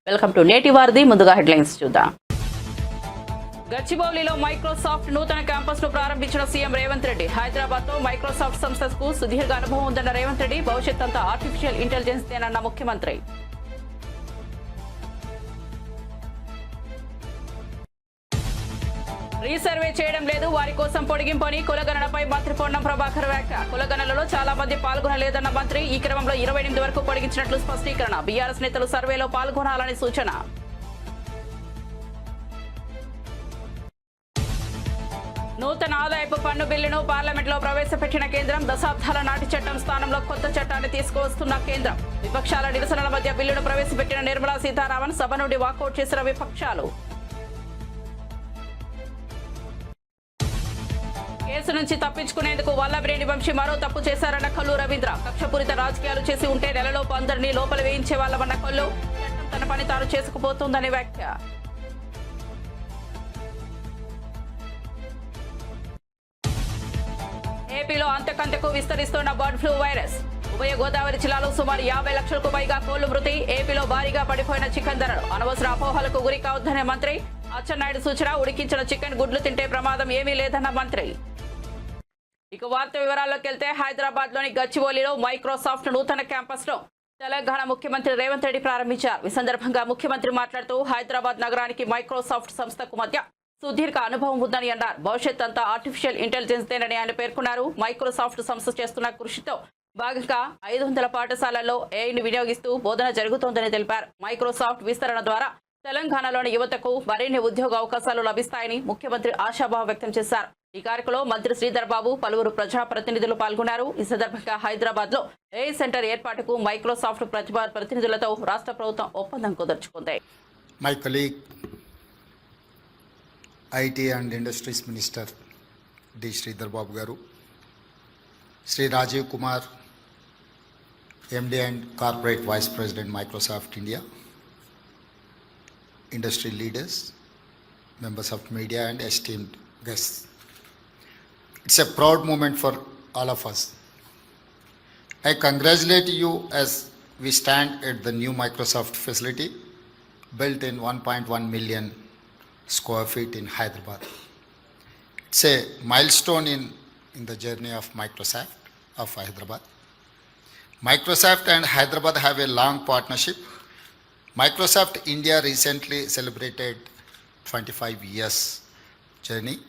Welcome to నేటి వారధి. ముందుగా హెడ్లైన్స్ చూద్దాం. గచ్చిబౌలిలో మైక్రోసాఫ్ట్ నూతన క్యాంపస్ ను ప్రారంభించిన సీఎం రేవంత్ రెడ్డి. హైదరాబాద్ తో మైక్రోసాఫ్ట్ సంస్థకు సుదీర్ఘ అనుభవం ఉందన్న రేవంత్ రెడ్డి. భవిష్యత్ అంతా ఆర్టిఫిషియల్ ఇంటెలిజెన్స్ దేనన్న ముఖ్యమంత్రి. రీసర్వే చేయడం లేదు, వారి కోసం పొడిగింపు అని కులగణనపై మంత్రి పొన్నం ప్రభాకర్ వ్యాఖ్య. కులగణనలో చాలా మంది పాల్గొనలేదన్న మంత్రి. ఈ క్రమంలో 28 వరకు పొడిగించినట్లు స్పష్టీకరణ. బీఆర్ఎస్ నేతలు సర్వేలో పాల్గొనాలని సూచన. నూతన ఆదాయపు పన్ను బిల్లును పార్లమెంట్లో ప్రవేశపెట్టిన కేంద్రం. దశాబ్దాల నాటి చట్టం స్థానంలో కొత్త చట్టాన్ని తీసుకువస్తున్న కేంద్రం. విపక్షాల నిరసనల మధ్య బిల్లును ప్రవేశపెట్టిన నిర్మలా సీతారామన్. సభ నుండి వాకౌట్ చేసిన విపక్షాలు. కేసు నుంచి తప్పించుకునేందుకు వల్లభనేని వంశీ మరో తప్పు చేశారన్న కల్లు రవీంద్ర. కక్షపూరిత రాజకీయాలు చేసి ఉంటే నెలలోపు అందరినీ లోపల వేయించే వాళ్ళమన్న కల్లు. చట్టం తన పని తాను చేసుకుపోతుందని వ్యాఖ్య. ఏపీలో అంతకంతకు విస్తరిస్తున్న బర్డ్ ఫ్లూ వైరస్. ఉభయ గోదావరి జిల్లాలో సుమారు 50 లక్షలకు పైగా కోళ్లు మృతి. ఏపీలో భారీగా పడిపోయిన చికెన్ ధరలు. అనవసర అపోహలకు గురి కావద్దనే మంత్రి. అచ్చెన్నాయుడు సూచన. ఉడికించిన చికెన్ గుడ్లు తింటే ప్రమాదం ఏమీ లేదన్న మంత్రి. ఇక వార్త వివరాల్లోకి వెళ్తే, హైదరాబాద్ లోని గచ్చిబౌలిలో మైక్రోసాఫ్ట్ నూతన క్యాంపస్ ను తెలంగాణ ముఖ్యమంత్రి రేవంత్ రెడ్డి ప్రారంభించారు. ఈ సందర్భంగా ముఖ్యమంత్రి మాట్లాడుతూ హైదరాబాద్ నగరానికి మైక్రోసాఫ్ట్ సంస్థకు మధ్య సుదీర్ఘ అనుభవం ఉందని అన్నారు. భవిష్యత్ అంతా ఆర్టిఫిషియల్ ఇంటెలిజెన్స్ దేనని ఆయన పేర్కొన్నారు. మైక్రోసాఫ్ట్ సంస్థ చేస్తున్న కృషితో భాగంగా 500 పాఠశాలల్లో ఏఐను వినియోగిస్తూ బోధన జరుగుతోందని తెలిపారు. మైక్రోసాఫ్ట్ విస్తరణ ద్వారా తెలంగాణలోని యువతకు మరిన్ని ఉద్యోగ అవకాశాలు లభిస్తాయని ముఖ్యమంత్రి ఆశాభావం వ్యక్తం చేశారు. ఈ కార్యక్రమంలో మంత్రి శ్రీధర్ బాబు, పలువురు ప్రజాప్రతినిధులు పాల్గొన్నారు. ఈ సందర్భంగా హైదరాబాద్ లో ఏఐ సెంటర్ ఏర్పాటుకు మైక్రోసాఫ్ట్ ప్రతినిధులతో రాష్ట్ర ప్రభుత్వం ఒప్పందం కుదుర్చుకుంది. My colleague, IT and Industries Minister D. Sridhar Babu Garu, Sri Rajiv Kumar, MD and Corporate Vice President Microsoft India, industry leaders, members of media and esteemed guests. It's a proud moment for all of us. I congratulate you as we stand at the new Microsoft facility built in 1.1 million square feet in Hyderabad. It's a milestone in the journey of Microsoft of Hyderabad. Microsoft and Hyderabad have a long partnership. Microsoft India recently celebrated 25 years journey.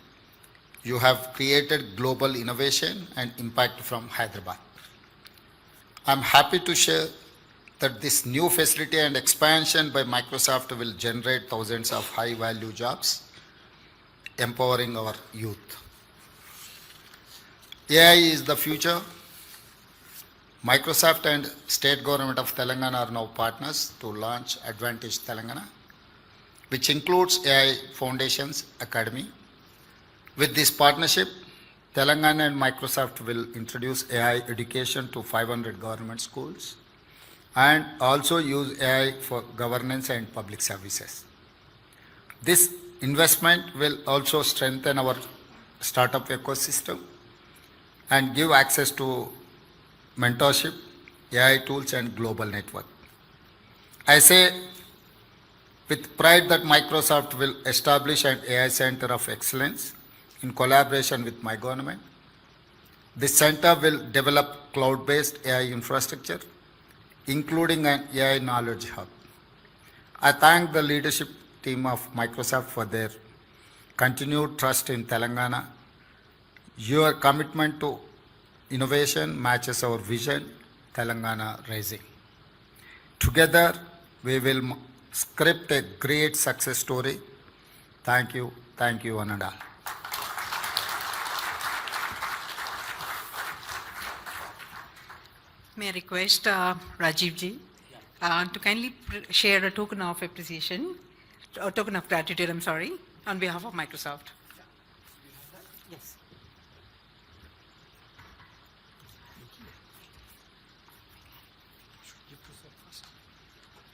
You have created global innovation and impact from Hyderabad. I'm happy to share that this new facility and expansion by Microsoft will generate thousands of high-value jobs, empowering our youth. AI is the future. Microsoft and State Government of Telangana are now partners to launch Advantage Telangana, which includes AI Foundations Academy. With this partnership, Telangana and Microsoft will introduce AI education to 500 government schools and also use AI for governance and public services. This investment will also strengthen our startup ecosystem and give access to mentorship, AI tools and global network. I say with pride that Microsoft will establish an AI center of excellence in collaboration with my government. This center will develop cloud-based AI infrastructure, including an AI knowledge hub. I thank the leadership team of Microsoft for their continued trust in Telangana. Your commitment to innovation matches our vision, Telangana Rising. Together, we will script a great success story. Thank you, one and all. May I request Rajiv ji to kindly share a token of appreciation, a token of gratitude, on behalf of Microsoft. Yes.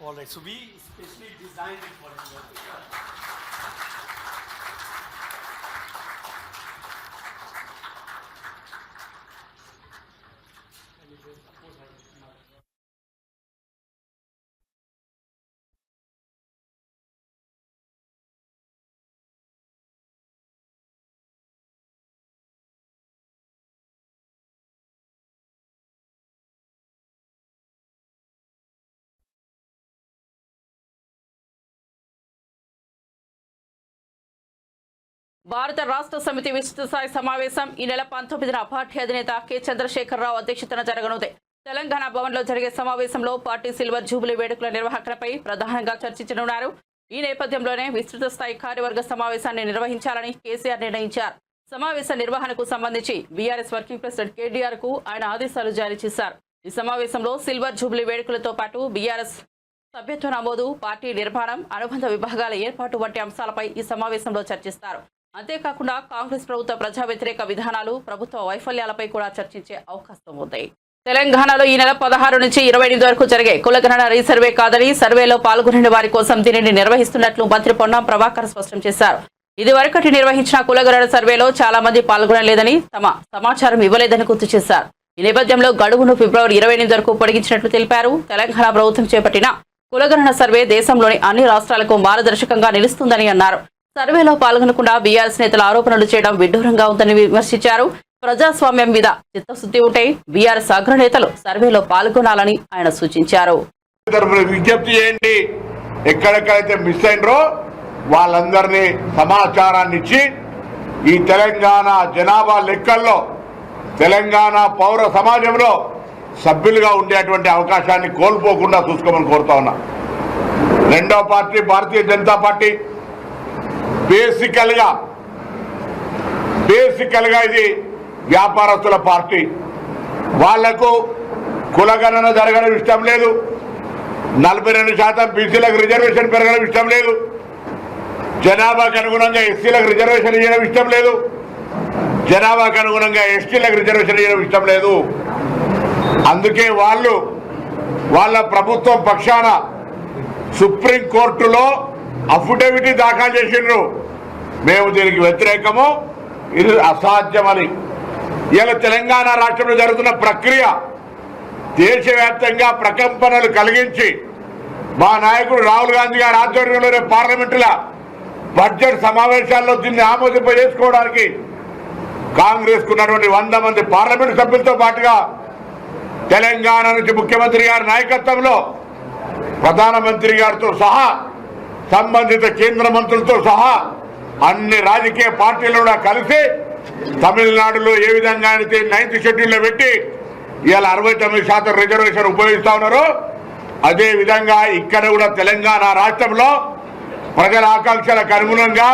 All right, so we specially designed it for you. భారత రాష్ట్ర సమితి విస్తృత స్థాయి సమావేశం ఈ నెల 19న party అధినేత K Chandrashekar Rao అధ్యక్షతన జరగనుంది. తెలంగాణ భవన్లో జరిగే సమావేశంలో పార్టీ సిల్వర్ జూబిలీ వేడుకల నిర్వహణపై ప్రధానంగా చర్చించనున్నారు. ఈ నేపథ్యంలోనే విస్తృత స్థాయి కార్యవర్గ సమావేశాన్ని నిర్వహించాలని కేసీఆర్ నిర్ణయించారు. సమావేశ నిర్వహణకు సంబంధించి బీఆర్ఎస్ వర్కింగ్ ప్రెసిడెంట్ కేటీఆర్ కు ఆయన ఆదేశాలు జారీ చేశారు. ఈ సమావేశంలో సిల్వర్ జూబిలీ వేడుకలతో పాటు బీఆర్ఎస్ సభ్యత్వ నమోదు, పార్టీ నిర్మాణం, అనుబంధ విభాగాల ఏర్పాటు వంటి అంశాలపై ఈ సమావేశంలో చర్చిస్తారు. అంతేకాకుండా కాంగ్రెస్ ప్రభుత్వ ప్రజా వ్యతిరేక విధానాలు, ప్రభుత్వ వైఫల్యాలపై కూడా చర్చించే అవకాశం ఉంది. తెలంగాణలో ఈ నెల 16 నుంచి 28 వరకు జరిగే కులగణన రీసర్వే కాదని, సర్వేలో పాల్గొనే వారి కోసం దీనిని నిర్వహిస్తున్నట్లు మంత్రి పొన్నం ప్రభాకర్ స్పష్టం చేశారు. ఇదివరకటి నిర్వహించిన కులగణన సర్వేలో చాలా మంది పాల్గొనలేదని, తమ సమాచారం ఇవ్వలేదని గుర్తు చేశారు. ఈ నేపథ్యంలో గడువును ఫిబ్రవరి 28 వరకు పొడిగించినట్లు తెలిపారు. తెలంగాణ ప్రభుత్వం చేపట్టిన కులగణన సర్వే దేశంలోని అన్ని రాష్ట్రాలకు మార్గదర్శకంగా నిలుస్తుందని అన్నారు. సర్వేలో పాల్గొనకుండా బీఆర్ఎస్ నేతల ఆరోపణలు చేయడం విడ్డూరంగా ఉందని విమర్శించారు. ప్రజాస్వామ్యం మీద చిత్తశుద్ధి ఉంటే బీఆర్ఎస్ అగ్రనేతలు సర్వేలో పాల్గొనాలని ఆయన సూచించారు. విజ్ఞప్తి చేయండి, ఎక్కడెక్కడైతే మిస్ అయినరో వాళ్ళందరినీ సమాచారాన్ని ఇచ్చి ఈ తెలంగాణ జనాభా లెక్కల్లో తెలంగాణ పౌర సమాజంలో సభ్యులుగా ఉండేటువంటి అవకాశాన్ని కోల్పోకుండా చూసుకోమని కోరుతా ఉన్నా. రెండో పార్టీ భారతీయ జనతా పార్టీ బేసికల్గా ఇది వ్యాపారస్తుల పార్టీ. వాళ్లకు కులగణన జరగడం ఇష్టం లేదు, 42% బీసీలకు రిజర్వేషన్ పెరగడం ఇష్టం లేదు, జనాభాకు అనుగుణంగా ఎస్సీలకు రిజర్వేషన్ ఇవ్వడం ఇష్టం లేదు, జనాభాకు అనుగుణంగా ఎస్టీలకు రిజర్వేషన్ ఇవ్వడం ఇష్టం లేదు. అందుకే వాళ్ళ ప్రభుత్వం పక్షాన సుప్రీంకోర్టులో అఫిడవిట్ దాఖలు చేసిండ్రు. మేము దీనికి వ్యతిరేకము, ఇది అసాధ్యమని. ఇలా తెలంగాణ రాష్ట్రంలో జరుగుతున్న ప్రక్రియ దేశవ్యాప్తంగా ప్రకంపనలు కలిగించి మా నాయకుడు రాహుల్ గాంధీ గారి ఆధ్వర్యంలోనే పార్లమెంటుల బడ్జెట్ సమావేశాల్లో దీన్ని ఆమోదింపజేసుకోవడానికి కాంగ్రెస్ కున్నటువంటి 100 మంది పార్లమెంటు సభ్యులతో పాటుగా తెలంగాణ నుంచి ముఖ్యమంత్రి గారి నాయకత్వంలో ప్రధానమంత్రి గారితో సహా సంబంధిత కేంద్ర మంత్రులతో సహా అన్ని రాజకీయ పార్టీలు కూడా కలిసి తమిళనాడులో ఏ విధంగా అయితే 9th షెడ్యూల్లో పెట్టి ఇవాళ 69% రిజర్వేషన్ ఉపయోగిస్తా ఉన్నారో అదే విధంగా ఇక్కడ కూడా తెలంగాణ రాష్ట్రంలో ప్రజల ఆకాంక్షలకు అనుగుణంగా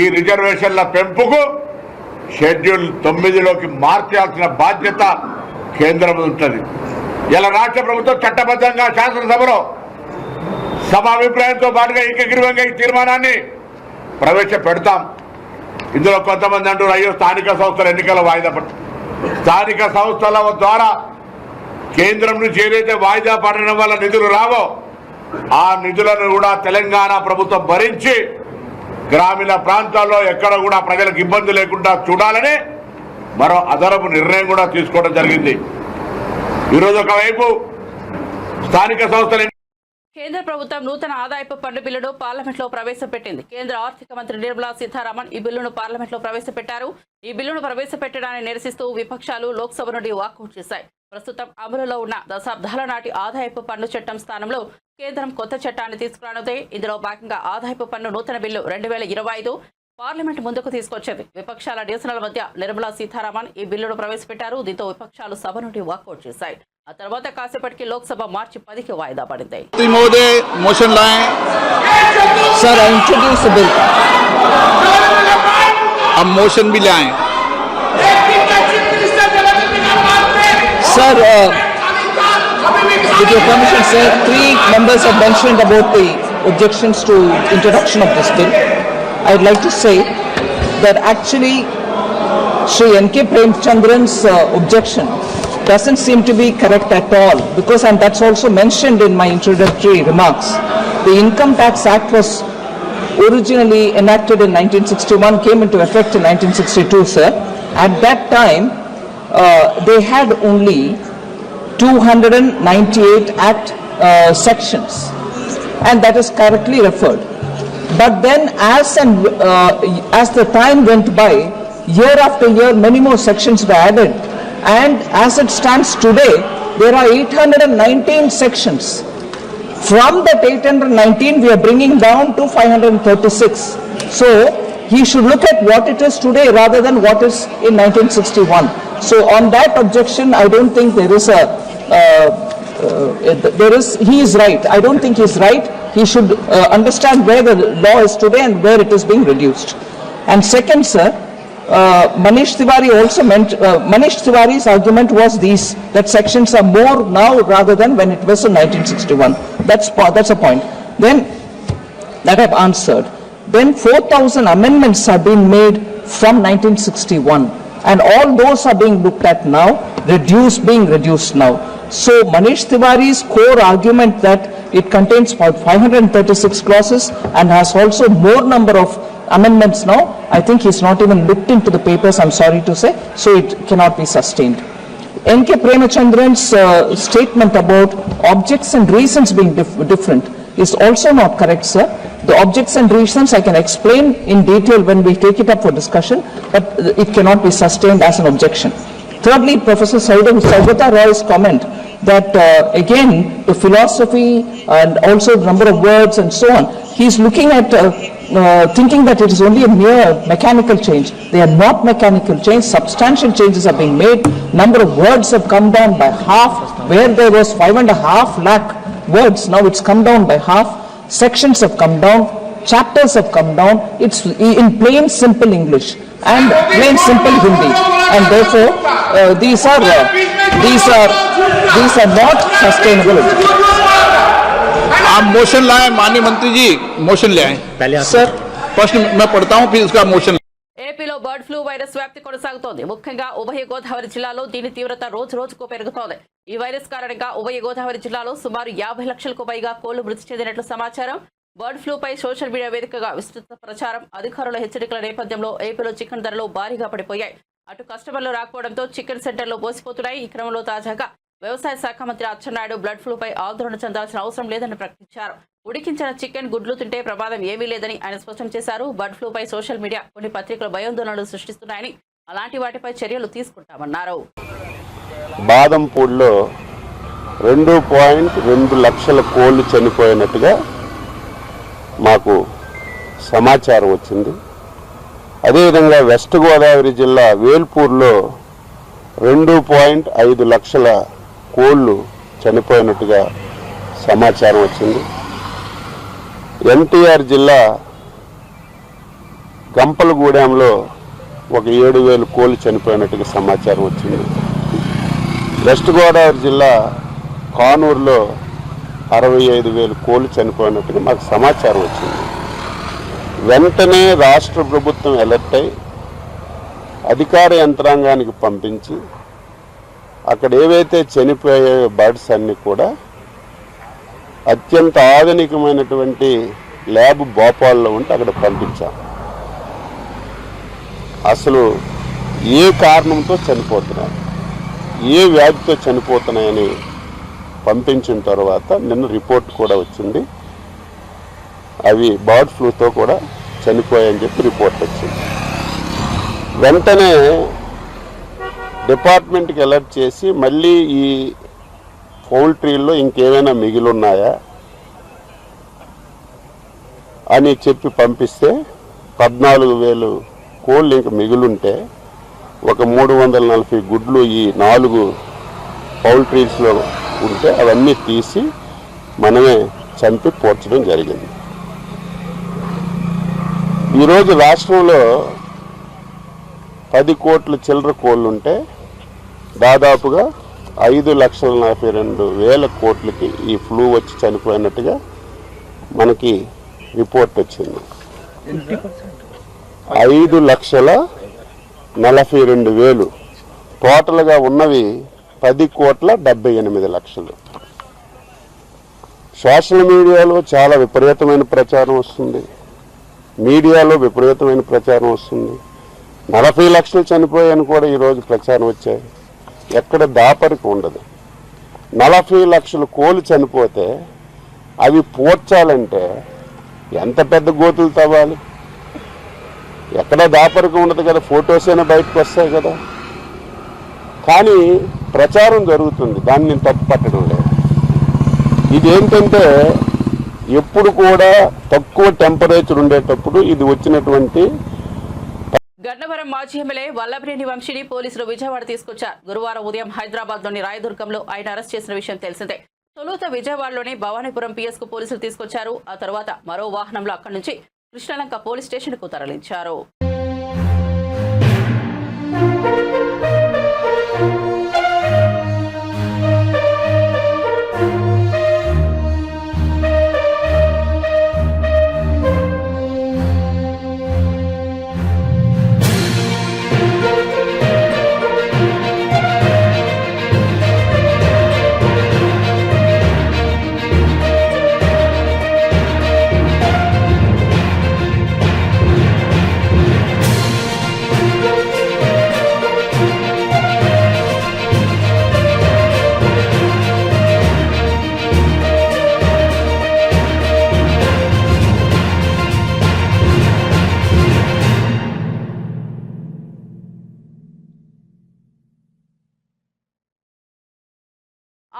ఈ రిజర్వేషన్ల పెంపుకు షెడ్యూల్ 9లోకి మార్చాల్సిన బాధ్యత కేంద్రం ఉంటుంది. ఇలా రాష్ట్ర ప్రభుత్వం చట్టబద్ధంగా శాసనసభలో సమాభిప్రాయంతో పాటుగా ఏకగ్రీవంగా ఈ తీర్మానాన్ని ప్రవేశపెడతాం. ఇందులో కొంతమంది అంటారు, అయ్యో స్థానిక సంస్థల ఎన్నికల వాయిదా పడుతుంది. స్థానిక సంస్థల ద్వారా కేంద్రం నుంచి ఏదైతే వాయిదా పడడం వల్ల నిధులు రావో ఆ నిధులను కూడా తెలంగాణ ప్రభుత్వం భరించి గ్రామీణ ప్రాంతాల్లో ఎక్కడ కూడా ప్రజలకు ఇబ్బంది లేకుండా చూడాలని మరో అదనపు నిర్ణయం కూడా తీసుకోవడం జరిగింది. ఈరోజు ఒకవైపు స్థానిక సంస్థల కేంద్ర ప్రభుత్వం నూతన ఆదాయపు పన్ను బిల్లును పార్లమెంట్లో ప్రవేశపెట్టింది. కేంద్ర ఆర్థిక మంత్రి నిర్మలా సీతారామన్ ఈ బిల్లును పార్లమెంట్లో ప్రవేశపెట్టారు. ఈ బిల్లును ప్రవేశపెట్టడాన్ని నిరసిస్తూ విపక్షాలు లోక్సభ నుండి వాకౌట్ చేశాయి. ప్రస్తుతం అమలులో ఉన్న దశాబ్దాల నాటి ఆదాయపు పన్ను చట్టం స్థానంలో కేంద్రం కొత్త చట్టాన్ని తీసుకురానుంది. ఇందులో భాగంగా ఆదాయపు పన్ను నూతన బిల్లు 2025 పార్లమెంట్ ముందుకు తీసుకొచ్చింది. విపక్షాల నిరసనల మధ్య నిర్మలా సీతారామన్ ఈ బిల్లును ప్రవేశపెట్టారు. దీంతో విపక్షాలు సభ నుండి వాకౌట్ చేశాయి. ఆ తర్వాత కాసేపటికి లోక్సభ మార్చి 10కి వాయిదా పడింది. मोशन भी लाएं sir. With your permission, sir, 3 members have mentioned about the objections to introduction of this bill. I'd like to say that actually Shri N.K. Premchandran's objection doesn't seem to be correct at all, because, and that's also mentioned in my introductory remarks, the Income Tax Act was originally enacted in 1961, came into effect in 1962, sir. At that time, they had only 298 Act sections, and that is correctly referred. But then as the time went by, year after year, many more sections were added, and as it stands today, there are 819 sections. From that 819, we are bringing down to 536. So, he should look at what it is today rather than what is in 1961. So on that objection, I don't think there is he is right. I don't think he's right. He should understand where the law is today and where it is being reduced. And second, sir, Manish Tiwari also meant, Manish Tiwari's argument was that sections are more now rather than when it was in 1961. That's a point. Then, that I've answered. Then 4,000 amendments have been made from 1961, and all those are being looked at now, being reduced now. So Manish Tiwari's core argument that it contains about 536 clauses and has also more number of amendments now, I think he's not even looked into the papers, I'm sorry to say, so it cannot be sustained. N.K. Premachandran's statement about objects and reasons being different is also not correct, sir. The objects and reasons I can explain in detail when we take it up for discussion, but it cannot be sustained as an objection. Thirdly, Professor Saugata Roy's comment that again the philosophy and also the number of words and so on, he's looking at thinking that it is only a mere mechanical change. They are not mechanical change. Substantial changes are being made. Number of words have come down by half. Where there was 5.5 lakh words, now it's come down by half. Sections have come down. Chapters have come down. It's in plain simple English and plain simple Hindi, and therefore these are not sustainable. आप motion लाएं, माननीय मंत्री जी motion ले आए। Sir, प्रश्न मैं पढ़ता हूं, फिर उसका मोशन। ఏపీలో బర్డ్ ఫ్లూ వైరస్ వ్యాప్తి కొనసాగుతోంది. ముఖ్యంగా ఉభయ గోదావరి జిల్లాలో దీని తీవ్రత రోజు రోజుకు పెరుగుతోంది. ఈ వైరస్ కారణంగా ఉభయ గోదావరి జిల్లాలో సుమారు 50 లక్షలకు పైగా కోళ్లు మృతి చెందినట్లు సమాచారం. బర్డ్ ఫ్లూపై సోషల్ మీడియా వేదికగా విస్తృత ప్రచారం. అధికారుల హెచ్చరికల నేపథ్యంలో ఏపీలో చికెన్ ధరలు భారీగా పడిపోయాయి. అటు కస్టమర్లు రాకపోవడంతో చికెన్ సెంటర్లు పోసిపోతున్నాయి. ఈ క్రమంలో తాజాగా వ్యవసాయ శాఖ మంత్రి అచ్చెన్నాయుడు బర్డ్ ఫ్లూపై ఆందోళన చెందాల్సిన అవసరం లేదని ప్రకటించారు. ఉడికించిన చికెన్ గుడ్లు తింటే ప్రమాదం ఏమీ లేదని ఆయన స్పష్టం చేశారు. బర్డ్ ఫ్లూపై సోషల్ మీడియా కొన్ని పత్రికలు భయాందోళనలు సృష్టిస్తున్నాయని, అలాంటి వాటిపై చర్యలు తీసుకుంటామన్నారు. బాదంపూడిలో 2.2 లక్షల కోళ్లు చనిపోయినట్టుగా మాకు సమాచారం వచ్చింది. అదేవిధంగా వెస్ట్ గోదావరి జిల్లా వేల్పూర్లో 2.5 లక్షల కోళ్లు చనిపోయినట్టుగా సమాచారం వచ్చింది. ఎన్టీఆర్ జిల్లా గంపలగూడెంలో ఒక 7,000 కోళ్లు చనిపోయినట్టుగా సమాచారం వచ్చింది. వెస్ట్ గోదావరి జిల్లా కానూరులో 65,000 కోళ్లు చనిపోయినట్టుగా మాకు సమాచారం వచ్చింది. వెంటనే రాష్ట్ర ప్రభుత్వం అలర్ట్ అయి అధికార యంత్రాంగానికి పంపించి అక్కడ ఏవైతే చనిపోయే బర్డ్స్ అన్నీ కూడా అత్యంత ఆధునికమైనటువంటి ల్యాబ్ భోపాల్లో ఉంటే అక్కడ పంపించాం. అసలు ఏ కారణంతో చనిపోతున్నాయి, ఏ వ్యాధితో చనిపోతున్నాయని పంపించిన తర్వాత నిన్న రిపోర్ట్ కూడా వచ్చింది. అవి బర్డ్ ఫ్లూతో కూడా చనిపోయాయని చెప్పి రిపోర్ట్ వచ్చింది. వెంటనే డిపార్ట్మెంట్కి అలర్ట్ చేసి మళ్ళీ ఈ పౌల్ట్రీల్లో ఇంకేమైనా మిగిలిన్నాయా అని చెప్పి పంపిస్తే 14,000 కోళ్ళు ఇంక మిగిలింటే ఒక 340 గుడ్లు ఈ 4 పౌల్ట్రీస్లో ఉంటే అవన్నీ తీసి మనమే చంపి పోర్చడం జరిగింది. ఈరోజు రాష్ట్రంలో 10 కోట్ల చిల్లర కోళ్ళు ఉంటే దాదాపుగా 5,42,000 కోట్లకి ఈ ఫ్లూ వచ్చి చనిపోయినట్టుగా మనకి రిపోర్ట్ వచ్చింది. 5,42,000 టోటల్గా ఉన్నవి 10,78,00,000. సోషల్ మీడియాలో చాలా విపరీతమైన ప్రచారం వస్తుంది, మీడియాలో విపరీతమైన ప్రచారం వస్తుంది. 40 లక్షలు చనిపోయాయని కూడా ఈరోజు ప్రచారం వచ్చాయి. ఎక్కడ దాపరికి ఉండదు. 40 లక్షల కోళ్ళు చనిపోతే అవి పోర్చాలంటే ఎంత పెద్ద గోతులు తవ్వాలి? ఎక్కడ దాపరికి ఉండదు కదా, ఫొటోస్ అయినా బయటకు వస్తాయి కదా. కానీ ప్రచారం జరుగుతుంది, దాన్ని నేను తప్పు పట్టడం లేదు. ఇదేంటంటే ఎప్పుడు కూడా తక్కువ టెంపరేచర్ ఉండేటప్పుడు ఇది వచ్చినటువంటి గన్నవరం మాజీ ఎమ్మెల్యే వల్లభనేని వంశీని పోలీసులు విజయవాడ తీసుకొచ్చారు. గురువారం ఉదయం హైదరాబాద్లోని రాయదుర్గంలో ఆయన అరెస్ట్ చేసిన విషయం తెలిసిందే. తొలుత విజయవాడలోని భవానీపురం పిఎస్ కు పోలీసులు తీసుకొచ్చారు. ఆ తర్వాత మరో వాహనంలో అక్కడి నుంచి కృష్ణలంక పోలీస్ స్టేషన్ కు తరలించారు.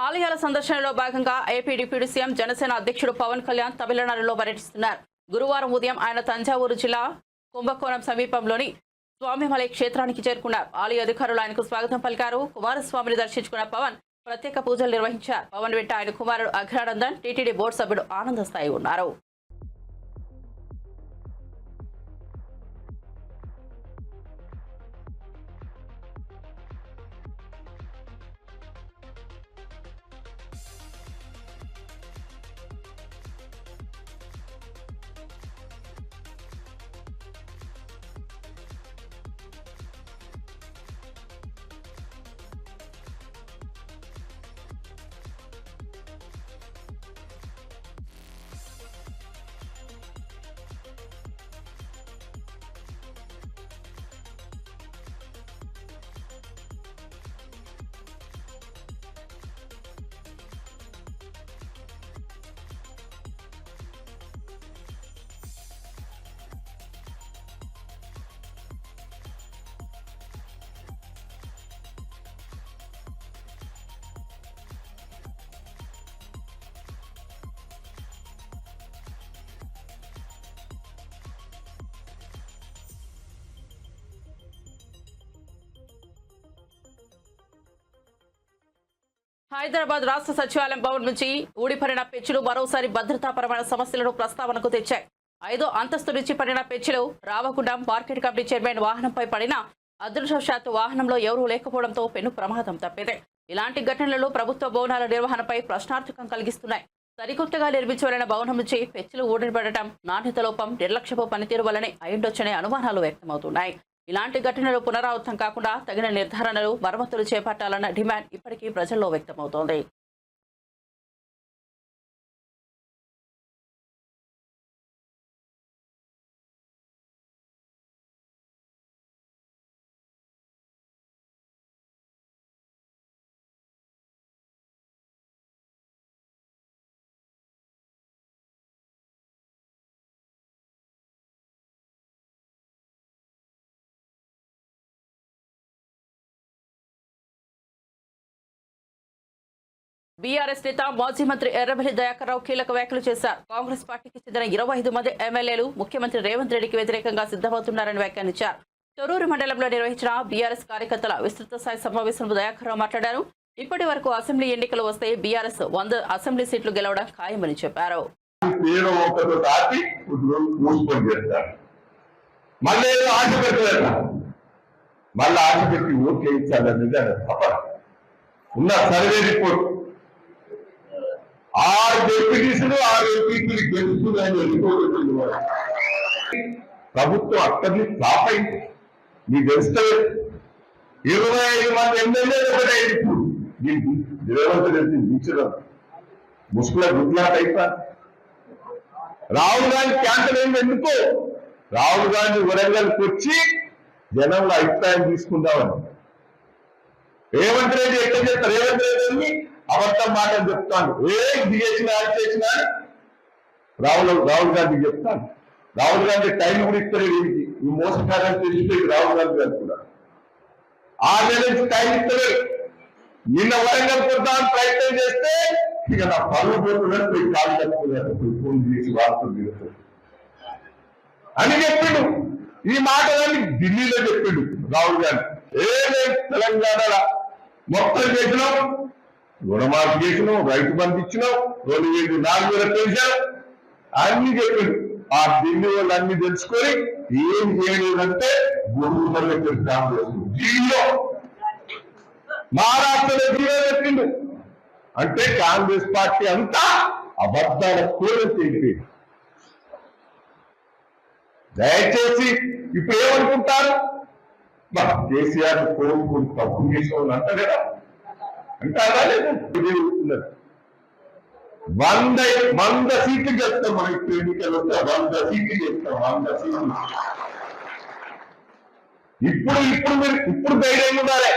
ఆలయాల సందర్శనలో భాగంగా ఏపీ డిప్యూటీ సీఎం జనసేన అధ్యక్షుడు పవన్ కళ్యాణ్ తమిళనాడులో పర్యటిస్తున్నారు. గురువారం ఉదయం ఆయన తంజావూరు జిల్లా కుంభకోణం సమీపంలోని స్వామిమలై క్షేత్రానికి చేరుకున్నారు. ఆలయ అధికారులు ఆయనకు స్వాగతం పలికారు. కుమారస్వామిని దర్శించుకున్న పవన్ ప్రత్యేక పూజలు నిర్వహించారు. పవన్ వెంట ఆయన కుమారుడు అఘ్రానందన్, టీటీడీ బోర్డు సభ్యుడు ఆనందస్థాయి ఉన్నారు. హైదరాబాద్ రాష్ట్ర సచివాలయం భవన్ నుంచి ఊడిపడిన పెచ్చులు మరోసారి భద్రతాపరమైన సమస్యలను ప్రస్తావనకు తెచ్చాయి. 5వ అంతస్తు నుంచి పడిన పెచ్చులు రావగుండం మార్కెట్ కమిటీ చైర్మన్ వాహనంపై పడిన అదృష్టవశాత్తు వాహనంలో ఎవరూ లేకపోవడంతో పెను ప్రమాదం తప్పింది. ఇలాంటి ఘటనలు ప్రభుత్వ భవనాల నిర్వహణపై ప్రశ్నార్థకం కలిగిస్తున్నాయి. సరికొత్తగా నిర్మించబడిన భవనం నుంచి పెచ్చులు ఊడిపడటం నాణ్యత లోపం, నిర్లక్ష్యపు పనితీరు వల్లనే అయ్యుండొచ్చనే అనుమానాలు వ్యక్తమవుతున్నాయి. ఇలాంటి ఘటనలు పునరావృతం కాకుండా తగిన నిర్ధారణలు, మరమ్మతులు చేపట్టాలన్న డిమాండ్ ఇప్పటికీ ప్రజల్లో వ్యక్తమవుతోంది. బీఆర్ఎస్ నేత మాజీ మంత్రి ఎర్రబెల్లి దయాకర్ రావు కీలక వ్యాఖ్యలు చేశారు. కాంగ్రెస్ పార్టీకి చెందిన 25 మంది ఎమ్మెల్యేలు ముఖ్యమంత్రి రేవంత్ రెడ్డికి వ్యతిరేకంగా సిద్ధమవుతున్నారని వ్యాఖ్యానించారు. తొర్రూరు మండలంలో నిర్వహించిన బీఆర్ఎస్ కార్యకర్తల విస్తృత స్థాయి సమావేశంలో దయాకర్ రావు మాట్లాడారు. ఇప్పటి వరకు అసెంబ్లీ ఎన్నికలు వస్తే బీఆర్ఎస్ 100 అసెంబ్లీ సీట్లు గెలవడం ఖాయమని చెప్పారు. ఉన్న సర్వే రిపోర్ట్ 6 డిప్యూటీసులు 6 ఎంపీలు గెలుస్తున్నాయని రిపోర్ట్ వచ్చింది. ప్రభుత్వం అక్కడిని ఫ్లాప్ అయింది. మీకు తెలుస్తుంది 25 మంది ఎమ్మెల్యేలు ఒకటే ఇప్పుడు రేవంత్ రెడ్డి దించడం ముసుగుల గుడ్లాట్ అయిపోయింది. రాహుల్ గాంధీ క్యాన్సర్ అయింది. ఎందుకు? రాహుల్ గాంధీ వరంగల్కి వచ్చి జనంలో అభిప్రాయం తీసుకుందామని. రేవంత్ రెడ్డి ఎట్లా చెప్తారు? రేవంత్ రెడ్డి అబద్ధం మాటలు చెప్తాను. ఇది చేసినా అది చేసినా రాహుల్ గాంధీ చెప్తాను. రాహుల్ గాంధీ టైం కూడా ఇస్తారు. వీడికి ఈ మోసకారం తెలిసిపోయి రాహుల్ గాంధీ గారు కూడా 6 నెలల నుంచి టైం ఇస్తారు. నిన్న వరంగల్ కొద్దామని ప్రయత్నం చేస్తే ఇక నా పనులు పోతున్నారు. పోయి కాలు కట్టుకున్నారు. ఫోన్ చేసి వార్తలు దిగుతారు అని చెప్పిండు. ఈ మాటలన్నీ ఢిల్లీలో చెప్పిండు రాహుల్ గాంధీ. ఏమేమి తెలంగాణలో మొత్తం చేసినాం, రుణమాఫీ చేసినాం, రైతు బంధు ఇచ్చినాం, 2004 పెంచాం, అన్ని చెప్పిండు. ఆ ఢిల్లీ వాళ్ళు అన్ని తెలుసుకొని ఏం చేయలేదంటే గొడవలు కాంగ్రెస్ ఢిల్లీలో, మహారాష్ట్రలో జీవో పెట్టిండు. అంటే కాంగ్రెస్ పార్టీ అంతా అబద్ధాల కూర తెలిపి. దయచేసి ఇప్పుడు ఏమనుకుంటారు, కేసీఆర్ కోరుకుని తప్పు చేసుకోవాలి అంట కదా, అంటారా లేదా? 100 సీట్లు చేస్తాం. మనం ఇప్పుడు ఎన్నికలు వస్తే 100 సీట్లు చేస్తాం. 100 సీట్లు ఇప్పుడు ధైర్యంగా ఉండాలి.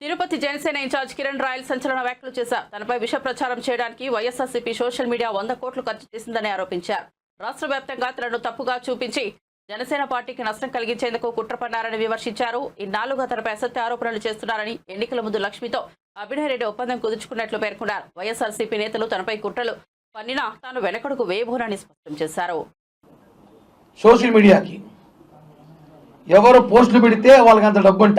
తిరుపతి జనసేన ఇన్ఛార్జ్ కిరణ్ రాయల్ సంచలన వ్యాఖ్యలు చేశారు. తనపై విష ప్రచారం చేయడానికి వైఎస్ఆర్సీపీ సోషల్ మీడియా 100 కోట్లు ఖర్చు చేసిందని ఆరోపించారు. రాష్ట్ర వ్యాప్తంగా తనను తప్పుగా చూపించి జనసేన పార్టీకి నష్టం కలిగించేందుకు కుట్ర పన్నారని విమర్శించారు. ఇన్నాళ్లుగా తనపై అసత్య ఆరోపణలు చేస్తున్నారని, ఎన్నికల ముందు లక్ష్మితో అభినయ్ రెడ్డి ఒప్పందం కుదుర్చుకున్నట్లు పేర్కొన్నారు. వైఎస్ఆర్సీపీ నేతలు తనపై కుట్రలు పన్నినా తాను వెనకడుగు వేయబోనని స్పష్టం చేశారు. సోషల్ మీడియాకి ఎవరు పోస్టులు పెడితే వాళ్ళకి అంత డబ్బంట,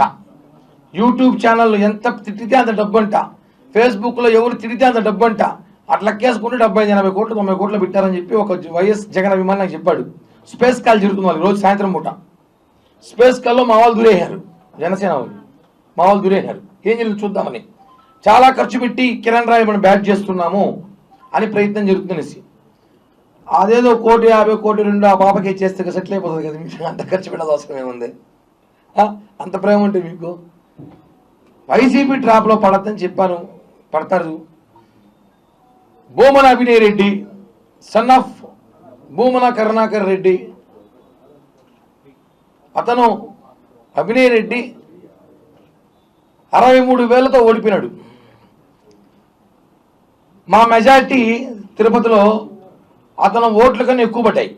యూట్యూబ్ ఛానళ్ళు ఎంత తిట్టితే అంత డబ్బంట, ఫేస్బుక్లో ఎవరు తిడితే అంత డబ్బంట, అట్లా కేసుకుంటే 70-80 కోట్లు 90 కోట్లు పెట్టారని చెప్పి ఒక వైఎస్ జగన్ అభిమాని నాకు చెప్పాడు. స్పేస్ కాల్ జరుగుతుంది వాళ్ళకి రోజు సాయంత్రం పూట. స్పేస్ కాల్లో మా వాళ్ళు దూరేశారు, జనసేన వాళ్ళు మా వాళ్ళు దూరేశారు. ఏం జరిగింది చూద్దామని చాలా ఖర్చు పెట్టి కిరణ్ రాయ్ మనం బ్యాట్ చేస్తున్నాము అని ప్రయత్నం జరుగుతుందనేసి, అదేదో 1,50 కోటి 2 ఆ పాపకి చేస్తే సెటిల్ అయిపోతుంది కదా, మీకు అంత ఖర్చు పెట్టాల్సిన అవసరం ఏముంది? అంత ప్రేమ ఉంటే మీకు వైసీపీ ట్రాప్లో పడద్దని చెప్పాను, పడతారు. భూమన అభినయ్ రెడ్డి సన్ ఆఫ్ భూమన కరుణాకర్ రెడ్డి, అతను అభినయ్ రెడ్డి 63,000తో ఓడిపోయినాడు. మా మెజార్టీ తిరుపతిలో అతను ఓట్ల కన్నా ఎక్కువ పడ్డాయి,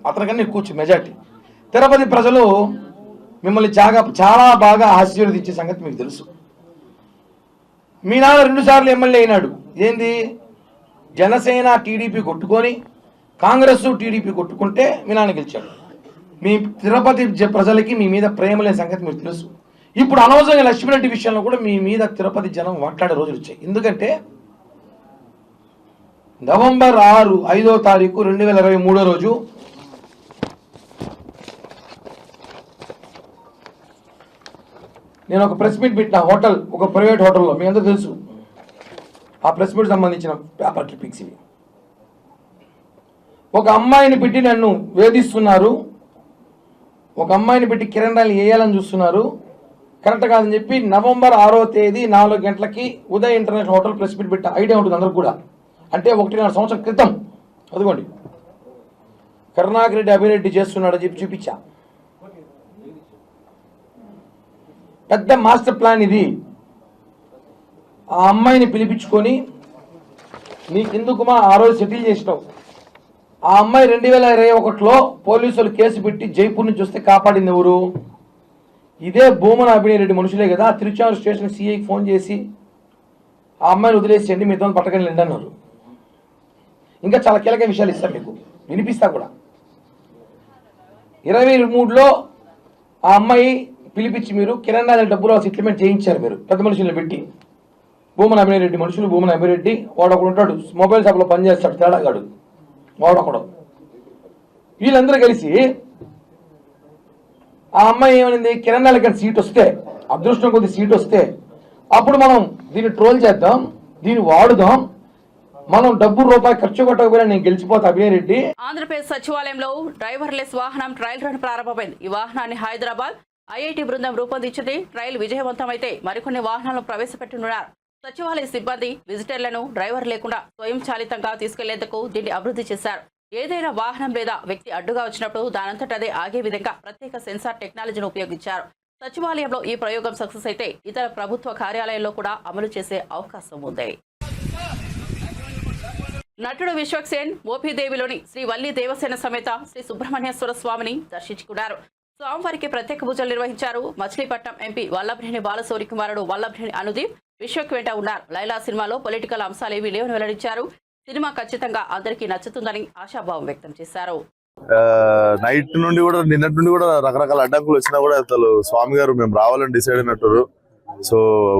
అతనికన్నా ఎక్కువ వచ్చింది మెజార్టీ. తిరుపతి ప్రజలు మిమ్మల్ని చాలా బాగా ఆశీర్వదించే సంగతి మీకు తెలుసు. మీ నాన్న 2 సార్లు ఎమ్మెల్యే అయినాడు. ఏంది, జనసేన టీడీపీ కొట్టుకొని కాంగ్రెస్ టీడీపీ కొట్టుకుంటే మీ నాన్న గెలిచాడు. మీ తిరుపతి ప్రజలకి మీ మీద ప్రేమ లేని సంగతి మీకు తెలుసు. ఇప్పుడు అనవసరంగా లక్ష్మీరెడ్డి విషయంలో కూడా మీ మీద తిరుపతి జనం మాట్లాడే రోజులు వచ్చాయి. ఎందుకంటే నవంబర్ 5వ తారీఖు 2023 రోజు నేను ఒక ప్రెస్ మీట్ పెట్టిన హోటల్, ఒక ప్రైవేట్ హోటల్లో, మీ అందరూ తెలుసు. ఆ ప్రెస్ మీట్ సంబంధించిన పేపర్ క్లిప్పింగ్స్ ఇవి. ఒక అమ్మాయిని పెట్టి నన్ను వేధిస్తున్నారు, ఒక అమ్మాయిని పెట్టి కిరణ్ రాయల్ వేయాలని చూస్తున్నారు, కరెక్ట్ కాదని చెప్పి నవంబర్ 6వ తేదీ 4 గంటలకి Uday international hotel press meet పెట్టా. ఐడియా ఉంటుంది అందరికి కూడా. అంటే 1.5 సంవత్సరం క్రితం. అదిగోండి, కరుణాకర్ రెడ్డి అభినయ్ రెడ్డి చేస్తున్నాడని చెప్పి చూపించా. పెద్ద మాస్టర్ ప్లాన్ ఇది. ఆ అమ్మాయిని పిలిపించుకొని నీకెందుకుమా ఆ రోజు సెటిల్ చేసినావు. ఆ అమ్మాయి 2021లో పోలీసులు కేసు పెట్టి జైపూర్ నుంచి వస్తే కాపాడింది ఎవరు? ఇదే భూమన అభినయ్ రెడ్డి మనుషులే కదా. తిరుచానూరు స్టేషన్ సిఐకి ఫోన్ చేసి ఆ అమ్మాయిని వదిలేసేయండి, మీ ఇద్దరు పట్టకండి అన్నారు. ఇంకా చాలా కీలక విషయాలు ఇస్తాం మీకు, వినిపిస్తా కూడా. 23లో ఆ అమ్మాయి పిలిపించి మీరు కిరణ్ రాయల్ డబ్బులు సెటిల్మెంట్ చేయించారు. మీరు పెద్ద మనుషులను పెట్టి, భూమన అభినయ్ రెడ్డి మనుషులు, భూమన అభినయ్ రెడ్డి వాడు ఒకడు ఉంటాడు, మొబైల్ షాప్లో పనిచేస్తాడు, తేడాగాడు వాడొకడు. వీళ్ళందరూ కలిసి ఆ అమ్మాయి ఏమనింది, కిరణ్ రాయల్ గారి సీట్ వస్తే, అదృష్టం కొద్ది సీట్ వస్తే అప్పుడు మనం దీన్ని ట్రోల్ చేద్దాం, దీన్ని వాడుదాం, మనం ₹1 ఖర్చు కొట్టకపోయినా నేను గెలిచిపోతా అభినయ్ రెడ్డి. ఆంధ్రప్రదేశ్ సచివాలయంలో డ్రైవర్లెస్ వాహనం ట్రయల్ రన్ ప్రారంభమైంది. ఈ వాహనాన్ని హైదరాబాద్ ఐఐటి బృందం రూపొందించింది. ట్రయల్ విజయవంతమైతే మరికొన్ని వాహనాలను ప్రవేశపెట్టనున్నారు. సచివాలయ సిబ్బంది విజిటర్లను డ్రైవర్ లేకుండా స్వయంచాలితంగా తీసుకెళ్లేందుకు దీన్ని అభివృద్ధి చేశారు. ఏదైనా వాహనం లేదా వ్యక్తి అడ్డుగా వచ్చినప్పుడు దానంతటదే ఆగే విధంగా ప్రత్యేక సెన్సార్ టెక్నాలజీని ఉపయోగించారు. సచివాలయంలో ఈ ప్రయోగం సక్సెస్ అయితే ఇతర ప్రభుత్వ కార్యాలయాల్లో కూడా అమలు చేసే అవకాశం ఉంది. నటుడు విశ్వక్సేన్ మోపిదేవిలోని శ్రీ వల్లి దేవసేన సమేత శ్రీ సుబ్రహ్మణ్యేశ్వర స్వామిని దర్శించుకున్నారు. స్వామివారికి ప్రత్యేక పూజలు నిర్వహించారు. మచిలీపట్నం ఎంపీ వల్లభనేని బాలశౌరి కుమారుడు వల్లభనేని అనుదీప్ విశ్వక్ వెంట ఉన్నారు. లైలా సినిమాలో పొలిటికల్ అంశాలేవీ లేవని వెల్లడించారు. సినిమా ఖచ్చితంగా అందరికీ నచ్చుతుందని ఆశాభావం వ్యక్తం చేశారు. నైట్ నుండి కూడా నిన్నటి నుండి కూడా రకరకాల అడ్డంకులు వచ్చినా కూడా అసలు స్వామి గారు మేము రావాలని డిసైడ్ అయినట్టు. సో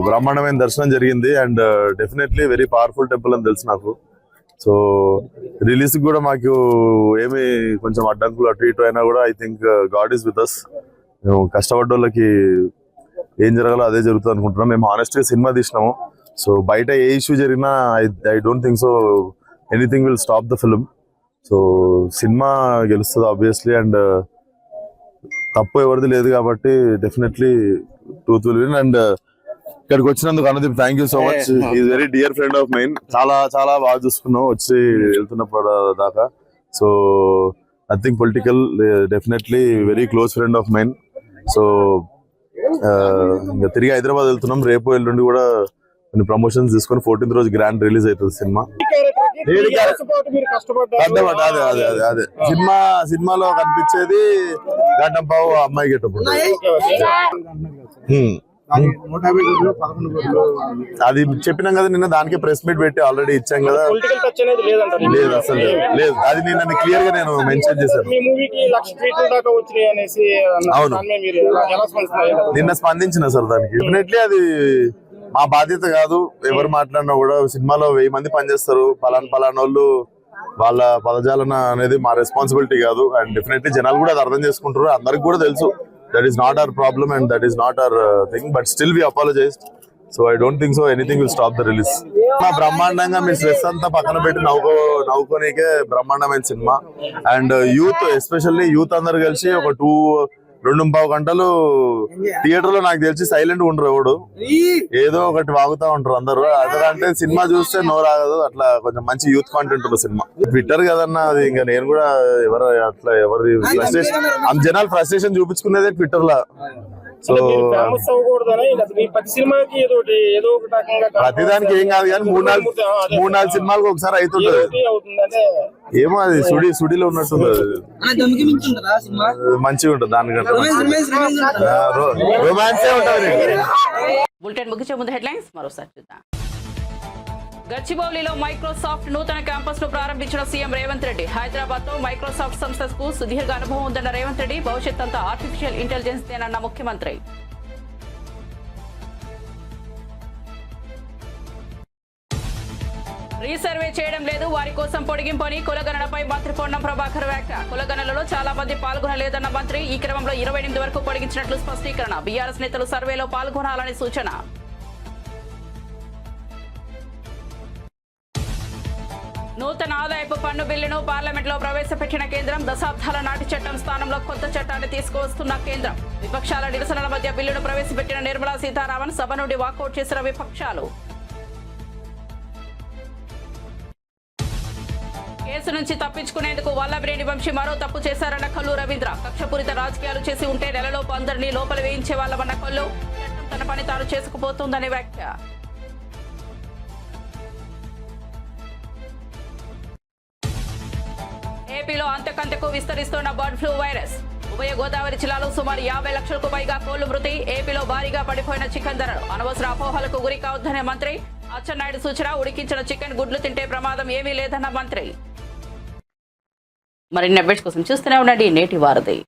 బ్రహ్మాండమైన దర్శనం జరిగింది and definitely very powerful temple అని తెలుసు నాకు. సో రిలీజ్ కూడా మాకు ఏమి కొంచెం అడ్డంకులు అటు ఇటు అయినా కూడా I think God is with us. మేము కష్టపడ్డ వాళ్ళకి ఏం జరగాలో అదే జరుగుతుంది అనుకుంటున్నాం. మేము హానెస్ట్గా సినిమా తీసినాము. సో బయట ఏ ఇష్యూ జరిగినా I don't think so anything will stop the film. So cinema గెలుస్తుంది ఆబ్వియస్లీ అండ్ తప్పు ఎవరిది లేదు కాబట్టి definitely truth will win. And ఇక్కడికి వచ్చినందుకు Anudeep thank you so much. Is very dear friend of mine. చాలా చాలా బాగా చూసుకున్నాం వచ్చి వెళ్తున్నప్పుడు దాకా. So nothing political, definitely very close friend of mine. So ఇంకా తిరిగి హైదరాబాద్ వెళ్తున్నాం. రేపు ఎల్లుండి కూడా కొన్ని ప్రమోషన్స్ తీసుకొని 14th రోజు గ్రాండ్ రిలీజ్ అవుతుంది సినిమా. అదే సినిమాలో కనిపించేది గడ్డం పావు అమ్మాయి గెటప్. అది చెప్పినాం కదా నిన్న, దానికి ప్రెస్ మీట్ పెట్టి ఆల్రెడీ ఇచ్చాం కదా. లేదు అసలు లేదు, అది నిన్న క్లియర్ గా నేను మెన్షన్ చేశాను. అవును నిన్న స్పందించిన సార్ దానికి. డెఫినెట్లీ అది మా బాధ్యత కాదు. ఎవరు మాట్లాడినా కూడా సినిమాలో 1000 మంది పనిచేస్తారు. పలానోళ్ళు వాళ్ళ పదజాలన అనేది మా రెస్పాన్సిబిలిటీ కాదు. అండ్ డెఫినెట్లీ జనాలు కూడా అది అర్థం చేసుకుంటారు. అందరికి కూడా తెలుసు that is not our problem and that is not our thing. But still we apologized. So I don't think so anything will stop the release. బ్రహ్మాండంగా మీ స్ట్రెస్ అంతా పక్కన పెట్టి నవ్వుకోనికే బ్రహ్మాండమైన cinema. And youth especially youth అందరు కలిసి ఒక 2.5 గంటలు థియేటర్ లో నాకు తెలిసి సైలెంట్ ఉండరు. ఎవడు ఏదో ఒకటి వాగుతా ఉంటారు అందరు. అంటే సినిమా చూస్తే నోరాగదు. అట్లా కొంచెం మంచి యూత్ కాంటెంట్ ఉన్న సినిమా. ట్విట్టర్ కదన్నా అది. ఇంకా నేను కూడా ఎవరి ఫ్రస్ట్రేషన్ జనాలు ఫ్రస్ట్రేషన్ చూపించుకునేదే ట్విట్టర్ లా. సో ప్రతిదానికి ఏం కాదు కానీ 3-4 సినిమాలకు ఒకసారి అవుతుంటది. ఏమో అది సుడిలో ఉన్నట్టుంది. మంచిగా ఉంటుంది దానికంటే. రొమాన్సే ఉంటుంది. బులెటిన్ ముగించే ముందు హెడ్లైన్స్ మరోసారి చూద్దాం. గచ్చిబౌలిలో మైక్రోసాఫ్ట్ నూతన క్యాంపస్ ను ప్రారంభించిన సీఎం రేవంత్ రెడ్డి. హైదరాబాద్ తో మైక్రోసాఫ్ట్ సంస్థకు సుదీర్ఘ అనుభవం ఉందన్న రేవంత్ రెడ్డి. భవిష్యత్ అంతా ఆర్టిఫిషియల్ ఇంటెలిజెన్స్ దేనన్న ముఖ్యమంత్రి. రీసర్వే చేయడం లేదు, వారి కోసం పొడిగింపు అని కులగణనపై మంత్రి పొన్నం ప్రభాకర్ వ్యాఖ్య. కులగణనలో చాలా మంది పాల్గొనలేదన్న మంత్రి. ఈ క్రమంలో 28 వరకు పొడిగించినట్లు స్పష్టీకరణ. బీఆర్ఎస్ నేతలు సర్వేలో పాల్గొనాలని సూచన. నూతన ఆదాయపు పన్ను బిల్లును పార్లమెంట్లో ప్రవేశపెట్టిన కేంద్రం. దశాబ్దాల నాటి చట్టం స్థానంలో కొత్త చట్టాన్ని తీసుకువస్తున్న కేంద్రం. విపక్షాల నిరసనల మధ్య బిల్లును ప్రవేశపెట్టిన నిర్మలా సీతారామన్. సభ నుండి వాకౌట్ చేసిన విపక్షాలు. కేసు నుంచి తప్పించుకునేందుకు వల్లభనేని వంశీ మరో తప్పు చేశారన్న కల్లు రవీంద్ర. కక్షపూరిత రాజకీయాలు చేసి ఉంటే నెలలోపు అందరినీ లోపల వేయించే వాళ్ళమన్న కల్లు. చట్టం తన పని తాను చేసుకుపోతుందని వ్యాఖ్య. ఏపీలో అంతకంతకు విస్తరిస్తున్న బర్డ్ ఫ్లూ వైరస్. ఉభయ గోదావరి జిల్లాలో సుమారు 50 లక్షలకు పైగా కోళ్లు మృతి. ఏపీలో భారీగా పడిపోయిన చికెన్ ధరలు. అనవసర అపోహలకు గురి కావద్దనే మంత్రి. అచ్చెన్నాయుడు సూచన. ఉడికించిన చికెన్ గుడ్లు తింటే ప్రమాదం ఏమీ లేదన్న మంత్రి. మరిన్ని అప్డేట్స్ కోసం చూస్తూనే ఉండండి నేటి వారధి.